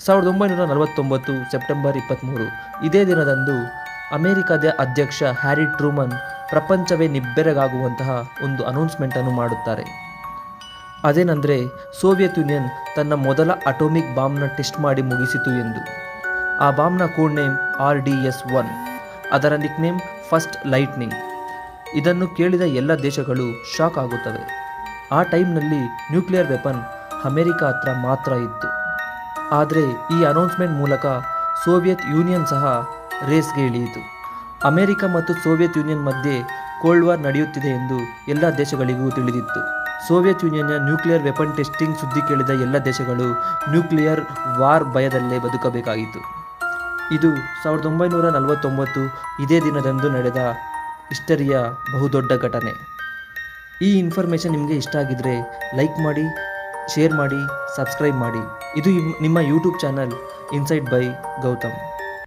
1949 September 23 ಇದೇ ದಿನದಂದು ಅಮೆರಿಕದ ಅಧ್ಯಕ್ಷ ಹ್ಯಾರಿ ಟ್ರೂಮನ್ ಪ್ರಪಂಚವೇ ನಿಬ್ಬೆರಗಾಗುವಂತಹ ಒಂದು ಅನೌನ್ಸ್ಮೆಂಟನ್ನು ಮಾಡುತ್ತಾರೆ. ಅದೇನೆಂದರೆ ಸೋವಿಯತ್ ಯೂನಿಯನ್ ತನ್ನ ಮೊದಲ ಅಟೋಮಿಕ್ ಬಾಂಬ್ನ ಟೆಸ್ಟ್ ಮಾಡಿ ಮುಗಿಸಿತು ಎಂದು. ಆ ಬಾಂಬ್ನ ಕೋಡ್ ನೇಮ್ RDS-1, ಅದರ ನಿಕ್ ನೇಮ್ ಫಸ್ಟ್ ಲೈಟ್ನಿಂಗ್. ಇದನ್ನು ಕೇಳಿದ ಎಲ್ಲ ದೇಶಗಳು ಶಾಕ್ ಆಗುತ್ತವೆ. ಆ ಟೈಮ್ನಲ್ಲಿ ನ್ಯೂಕ್ಲಿಯರ್ ವೆಪನ್ ಅಮೆರಿಕ ಹತ್ರ ಮಾತ್ರ ಇತ್ತು. ಆದರೆ ಈ ಅನೌನ್ಸ್ಮೆಂಟ್ ಮೂಲಕ ಸೋವಿಯತ್ ಯೂನಿಯನ್ ಸಹ ರೇಸ್ಗೆ ಇಳಿಯಿತು. ಅಮೆರಿಕ ಮತ್ತು ಸೋವಿಯತ್ ಯೂನಿಯನ್ ಮಧ್ಯೆ ಕೋಲ್ಡ್ ವಾರ್ ನಡೆಯುತ್ತಿದೆ ಎಂದು ಎಲ್ಲ ದೇಶಗಳಿಗೂ ತಿಳಿದಿತ್ತು. ಸೋವಿಯತ್ ಯೂನಿಯನ್ನ ನ್ಯೂಕ್ಲಿಯರ್ ವೆಪನ್ ಟೆಸ್ಟಿಂಗ್ ಸುದ್ದಿ ಕೇಳಿದ ಎಲ್ಲ ದೇಶಗಳು ನ್ಯೂಕ್ಲಿಯರ್ ವಾರ್ ಭಯದಲ್ಲೇ ಬದುಕಬೇಕಾಯಿತು. ಇದು 1949 ಇದೇ ದಿನದಂದು ನಡೆದ ಹಿಸ್ಟರಿಯ ಬಹುದೊಡ್ಡ ಘಟನೆ. ಈ ಇನ್ಫಾರ್ಮೇಷನ್ ನಿಮಗೆ ಇಷ್ಟ ಆಗಿದ್ದರೆ ಲೈಕ್ ಮಾಡಿ, ಶೇರ್ ಮಾಡಿ, ಸಬ್ಸ್ಕ್ರೈಬ್ ಮಾಡಿ. ಇದು ನಿಮ್ಮ YouTube channel insight by Gautam.